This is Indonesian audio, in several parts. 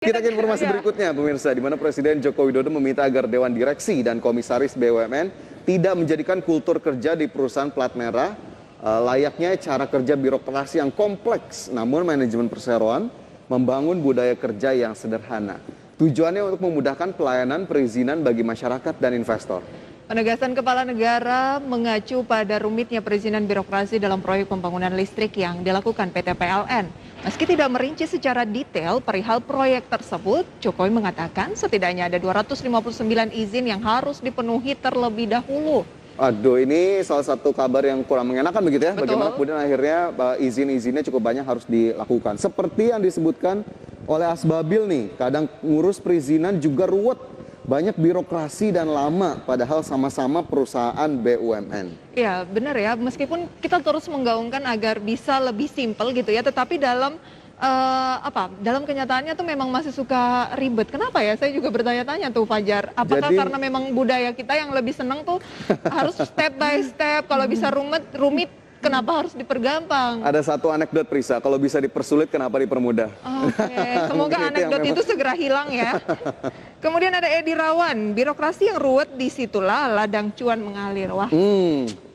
Kita ke informasi berikutnya, pemirsa, di mana Presiden Joko Widodo meminta agar Dewan Direksi dan Komisaris BUMN tidak menjadikan kultur kerja di perusahaan plat merah layaknya cara kerja birokrasi yang kompleks, namun manajemen perseroan membangun budaya kerja yang sederhana. Tujuannya untuk memudahkan pelayanan perizinan bagi masyarakat dan investor. Penegasan Kepala Negara mengacu pada rumitnya perizinan birokrasi dalam proyek pembangunan listrik yang dilakukan PT PLN. Meski tidak merinci secara detail perihal proyek tersebut, Jokowi mengatakan setidaknya ada 259 izin yang harus dipenuhi terlebih dahulu. Aduh, ini salah satu kabar yang kurang mengenakan begitu ya. Betul. Bagaimana kemudian akhirnya izin-izinnya cukup banyak harus dilakukan. Seperti yang disebutkan oleh Asbabil nih, kadang ngurus perizinan juga ruwet. Banyak birokrasi dan lama, padahal sama-sama perusahaan BUMN. Ya, benar ya. Meskipun kita terus menggaungkan agar bisa lebih simpel gitu ya, tetapi dalam dalam kenyataannya tuh memang masih suka ribet. Kenapa ya? Saya juga bertanya-tanya tuh, Fajar. Apakah karena memang budaya kita yang lebih senang tuh harus step by step, kalau bisa rumit, kenapa harus dipergampang? Ada satu anekdot, Prisa, kalau bisa dipersulit kenapa dipermudah? Oke, semoga anekdot itu segera hilang ya. Kemudian ada Edi Rawan, birokrasi yang ruwet disitulah ladang cuan mengalir. Wah,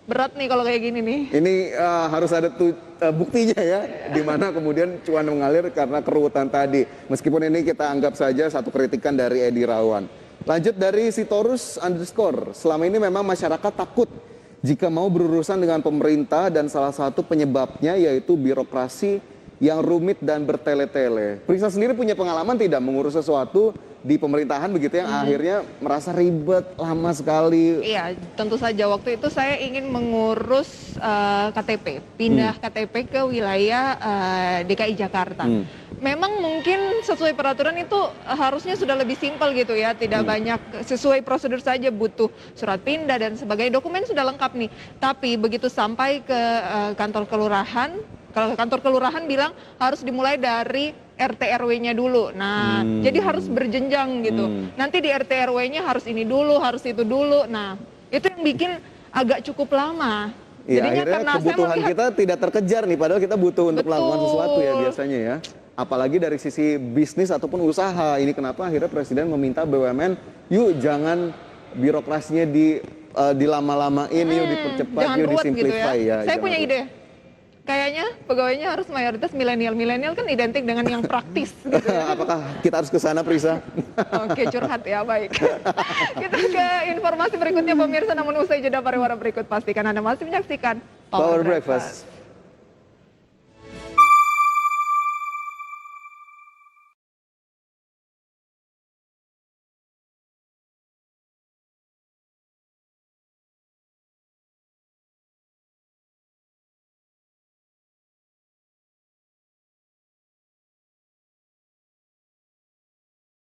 berat nih kalau kayak gini nih. Ini harus ada buktinya ya, di mana kemudian cuan mengalir karena keruwetan tadi. Meskipun ini kita anggap saja satu kritikan dari Edi Rawan. Lanjut dari Sitorus _ selama ini memang masyarakat takut jika mau berurusan dengan pemerintah dan salah satu penyebabnya yaitu birokrasi yang rumit dan bertele-tele. Prisa sendiri punya pengalaman tidak mengurus sesuatu di pemerintahan begitu yang akhirnya merasa ribet, lama sekali? Iya, tentu saja waktu itu saya ingin mengurus KTP, pindah KTP ke wilayah DKI Jakarta. Memang mungkin sesuai peraturan itu harusnya sudah lebih simpel gitu ya, tidak banyak sesuai prosedur saja, butuh surat pindah dan sebagainya, dokumen sudah lengkap nih. Tapi begitu sampai ke kantor kelurahan, kalau ke kantor kelurahan bilang harus dimulai dari RT RW-nya dulu. Nah, jadi harus berjenjang gitu. Nanti di RT RW-nya harus ini dulu, harus itu dulu. Nah, itu yang bikin agak cukup lama. Iya, akhirnya kebutuhan kita tidak terkejar nih, padahal kita butuh untuk melakukan sesuatu ya biasanya ya. Apalagi dari sisi bisnis ataupun usaha. Ini kenapa akhirnya Presiden meminta BUMN, yuk jangan birokrasinya dilama-lamain, yuk dipercepat, yuk disimplify gitu ya. Saya punya ruwet. ide. Kayaknya pegawainya harus mayoritas milenial. Milenial kan identik dengan yang praktis gitu ya. Apakah kita harus ke sana, Prisa? Oke, curhat ya, baik. Kita ke informasi berikutnya pemirsa, namun usai jeda pariwara berikut pastikan Anda masih menyaksikan Power Breakfast.